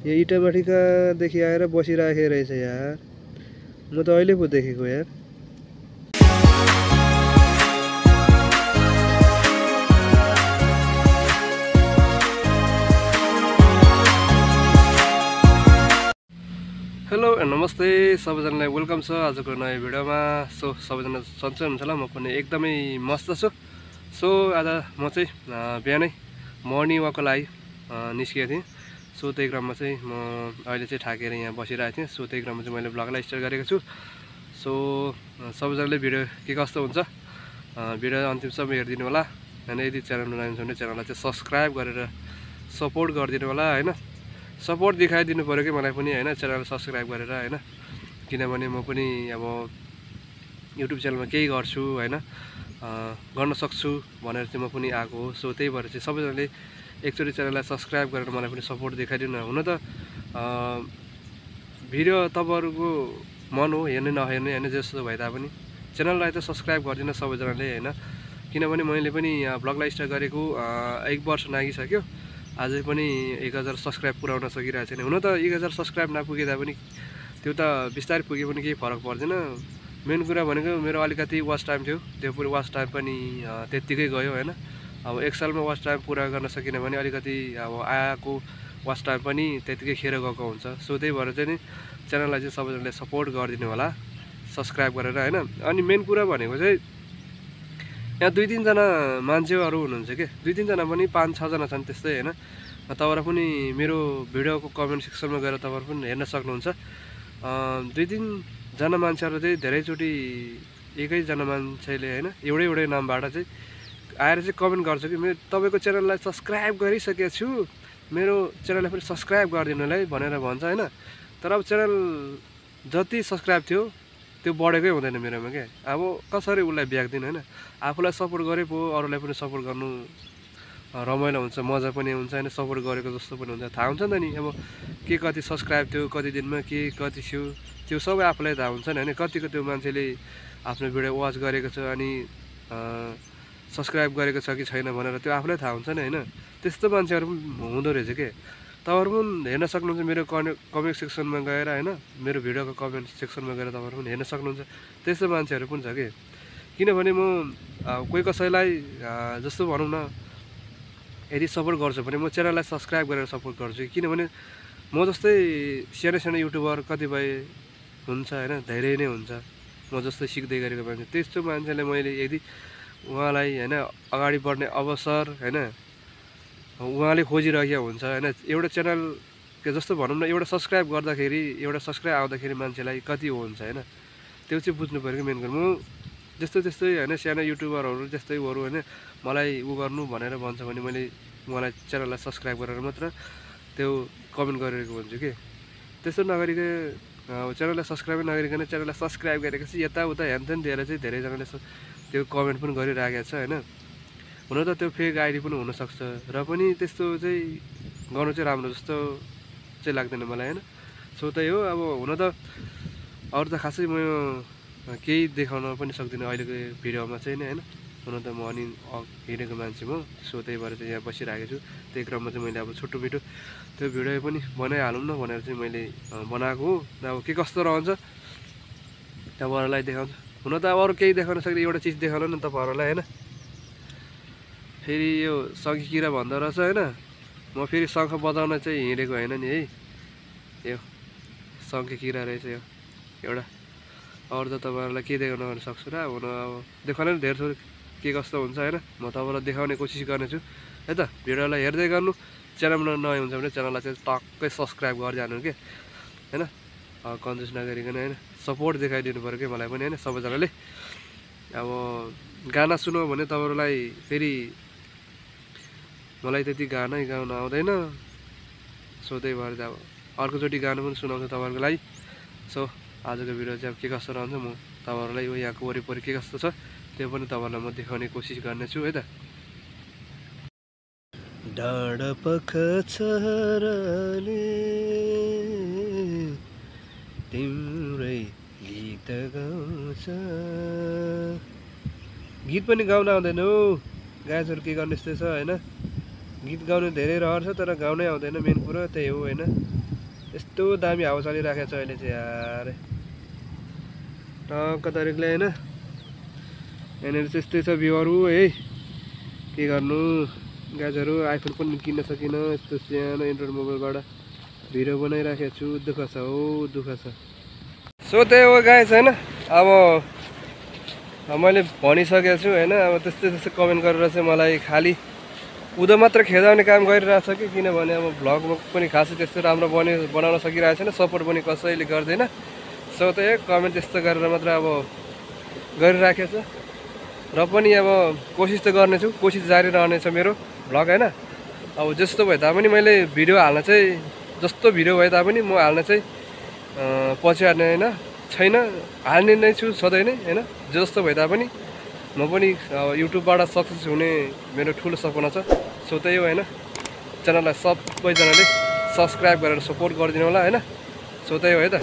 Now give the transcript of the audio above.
यो इटाभाटीकादेखि आएर बसिराखेको रहेछ यार। म त अहिले पो देखेको यार। हेलो नमस्ते सबैजनालाई वेलकम छ आजको नयाँ भिडियोमा। सो सबैजना सन्चै हुनुहुन्छ होला, म पनि एकदमै मस्त छु। सो आज म चाहिँ बिहानै मर्निङ वाकको लागि निस्केको थिएँ। सो त्यही क्रममा चाहिँ म अहिले चाहिँ थाकेर यहाँ बसिरहेको थिएँ। सो त्यही क्रममा चाहिँ मैले भ्लगलाई स्टार्ट गरेको छु। सो सबैजनाले भिडियो के कस्तो हुन्छ भिडियो अन्तिमसम्म हेरिदिनु होला होइन। यदि च्यानलमा नयाँ हुनुहुन्छ भने च्यानललाई चाहिँ सब्सक्राइब गरेर सपोर्ट गरिदिनु होला होइन। सपोर्ट देखाइदिनु पऱ्यो कि मलाई पनि होइन, च्यानल सब्सक्राइब गरेर होइन। किनभने म पनि अब युट्युब च्यानलमा केही गर्छु होइन, गर्न सक्छु भनेर चाहिँ म पनि आएको हो। सो त्यही भएर चाहिँ सबैजनाले एकचोटि च्यानललाई सब्सक्राइब गरेर मलाई पनि सपोर्ट देखाइदिनु। हुन त भिडियो तपाईँहरूको मन हो हेर्ने नहेर्ने होइन, जस्तो भए तापनि च्यानललाई त सब्सक्राइब गरिदिनु सबैजनाले होइन। किनभने मैले पनि ब्लगलाई स्टार्ट गरेको 1 वर्ष नागिसक्यो, अझै पनि 1000 सब्सक्राइब पुऱ्याउन सकिरहेको छैन। हुन त 1000 सब्सक्राइब नपुगे तापनि त्यो त बिस्तारै पुगे पनि केही फरक पर्दैन। मेन कुरा भनेको मेरो अलिकति वाच टाइम थियो, त्यो पनि वाच टाइम पनि त्यत्तिकै गयो होइन। अब 1 सालमा वाच टाइम पुरा गर्न सकिन भने अलिकति अब आएको वाच टाइम पनि त्यत्तिकै खेर गएको हुन्छ। सो त्यही भएर चाहिँ नि च्यानललाई चाहिँ सबैजनाले सपोर्ट गरिदिनु होला सब्सक्राइब गरेर होइन। अनि मेन कुरा भनेको चाहिँ यहाँ 2-3 जना मान्छेहरू हुनुहुन्छ कि 2-3 जना पनि 5-6 जना छन् त्यस्तै होइन। तपाईँहरू पनि मेरो भिडियोको कमेन्ट सेक्सनमा गएर तपाईँहरू पनि हेर्न सक्नुहुन्छ। 2-3 जना मान्छेहरू चाहिँ धेरैचोटि एकैजना मान्छेले होइन एउटै नामबाट चाहिँ आएर चाहिँ कमेन्ट गर्छ कि मेरो तपाईँको च्यानललाई सब्सक्राइब गरिसकेको छु, मेरो च्यानललाई पनि सब्सक्राइब गरिदिनुलाई भनेर भन्छ होइन। तर अब च्यानल जति सब्सक्राइब थियो त्यो बढेकै हुँदैन मेरोमा क्या। अब कसरी उसलाई ब्याग्दिनु होइन, आफूलाई सपोर्ट गरे पो अरूलाई पनि सपोर्ट गर्नु रमाइलो हुन्छ, मजा पनि हुन्छ होइन। सपोर्ट गरेको जस्तो पनि हुन्छ, थाहा हुन्छ नि त नि अब के कति सब्सक्राइब थियो, कति दिनमा के कति थियो त्यो सबै आफूलाई थाहा हुन्छ नि होइन। कतिको त्यो मान्छेले आफ्नो भिडियो वाच गरेको छ अनि सब्सक्राइब गरेको छ कि छैन भनेर त्यो आफूलाई थाहा हुन्छ नि होइन। त्यस्तो मान्छेहरू पनि हुँदो रहेछ के। तपाईँहरू पनि हेर्न सक्नुहुन्छ मेरो कमेन्ट सेक्सनमा गएर होइन, मेरो भिडियोको कमेन्ट सेक्सनमा गएर तपाईँहरू पनि हेर्न सक्नुहुन्छ। त्यस्तो मान्छेहरू पनि छ कि। किनभने म कोही कसैलाई जस्तो भनौँ न यदि सपोर्ट गर्छु भने म च्यानललाई सब्सक्राइब गरेर सपोर्ट गर्छु। किनभने म जस्तै सानो युट्युबर कतिपय हुन्छ होइन, धेरै नै हुन्छ म जस्तै सिक्दै गरेको मान्छे। त्यस्तो मान्छेले मैले यदि उहाँलाई होइन अगाडि बढ्ने अवसर होइन उहाँले खोजिरहेको हुन्छ होइन। एउटा च्यानल जस्तो भनौँ न एउटा सब्सक्राइब गर्दाखेरि एउटा सब्सक्राइब आउँदाखेरि मान्छेलाई कति हुन्छ होइन, त्यो चाहिँ बुझ्नु पऱ्यो कि मेन कुरा। म त्यस्तै होइन सानो युट्युबरहरू त्यस्तैहरू होइन मलाई गर्नु भनेर भन्छ भने मैले उहाँलाई च्यानललाई सब्सक्राइब गरेर मात्र त्यो कमेन्ट गरेको हुन्छु कि। त्यस्तो नगरिकन च्यानललाई सब्सक्राइबै नगरिकन च्यानललाई सब्सक्राइब गरेको चाहिँ यताउता ह्यानत्यान दिएर चाहिँ धेरैजनाले त्यो कमेन्ट पनि गरिराखेको छ होइन। हुन त त्यो फेक आइडी पनि हुनसक्छ र पनि त्यस्तो चाहिँ गर्नु चाहिँ राम्रो जस्तो चाहिँ लाग्दैन मलाई होइन। सो त्यही हो। अब हुन त अरू त खासै म केही देखाउन पनि सक्दिनँ अहिलेको भिडियोमा चाहिँ नि होइन। हुन त म अनि हिँडेको मान्छे म, सो त्यही भएर चाहिँ यहाँ बसिरहेको छु। त्यही क्रममा चाहिँ मैले अब छोटो मिठो त्यो भिडियो पनि बनाइहालौँ न भनेर चाहिँ मैले बनाएको हो। अब के कस्तो रहन्छ तपाईँहरूलाई देखाउँछु। हुन त अब अरू केही देखाउन सक्दैन, एउटा चिज देखाउनु न तपाईँहरूलाई होइन। फेरि यो शङ्खे किरा भन्दो रहेछ होइन। म फेरि शङ्ख बजाउन चाहिँ हिँडेको होइन नि है, यो शङ्खे किरा रहेछ यो एउटा। अरू त तपाईँहरूलाई के देखाउन सक्छु र हुन अब देखाउन नि धेरै थोरै के कस्तो हुन्छ होइन। म तपाईँलाई देखाउने कोसिस गर्नेछु है त। भिडियोलाई हेर्दै गर्नु, च्यानलमा नयाँ हुन्छ भने च्यानललाई चाहिँ टक्कै सब्सक्राइब गरिहाल्नु के होइन। कन्जुस नगरिकन होइन सपोर्ट देखाइदिनु पऱ्यो कि मलाई पनि होइन सबैजनाले। अब गाना सुनौ भने तपाईँहरूलाई फेरि मलाई त्यति गानै गाउन आउँदैन, सो त्यही भएर चाहिँ अब अर्कोचोटि गाना पनि सुनाउँछु तपाईँहरूको लागि। सो आजको भिडियो चाहिँ अब के कस्तो रहन्छ म तपाईँहरूलाई यो यहाँको वरिपरि के कस्तो छ त्यो पनि तपाईँहरूलाई म देखाउने कोसिस गर्नेछु है त। डाँडा पखचराले तिम्रै गीत गाउँछ। गीत पनि गाउन आउँदैन हौ गाजहरू, के गर्ने यस्तो छ होइन। गीत गाउने धेरै रहर छ तर गाउनै आउँदैन, मेन कुरा त्यही हो होइन। यस्तो दामी हावा चलिरहेको छ अहिले चाहिँ यार टक्क तरिकले होइन। यहाँनिर चाहिँ यस्तै छ भ्यूहरू है, के गर्नु गाजहरू। आइफोन पनि किन्न सकिनँ, यस्तो सानो एन्ड्रोइड मोबाइलबाट भिडियो बनाइराखेको छु। दुःख छ हो, दुःख छ। सो त्यही हो गाइस होइन। अब मैले भनिसकेको छु होइन। अब त्यस्तै त्यस्तै कमेन्ट गरेर चाहिँ मलाई खालि उदो मात्र खेदाउने काम गरिरहेछ कि, किनभने अब भ्लगमा पनि खासै त्यस्तो राम्रो बनाउन सकिरहेको छैन, सपोर्ट पनि कसैले गर्दैन। सो त्यही कमेन्ट त्यस्तो गरेर मात्र अब गरिराखेको छ। र पनि अब कोसिस त गर्नेछु, कोसिस जारी रहनेछ मेरो भ्लग होइन। अब जस्तो भए तापनि मैले भिडियो हाल्न चाहिँ, जस्तो भिडियो भए तापनि म हाल्न चाहिँ पछि हाल्ने होइन छैन, हाल्ने नै छु सधैँ नै होइन। जस्तो भए तापनि म पनि युट्युबबाट सक्सेस हुने मेरो ठुलो सपना छ। सो त्यही हो होइन। च्यानललाई सबैजनाले सब्सक्राइब गरेर सपोर्ट गरिदिनु होला होइन। सो त्यही हो है त।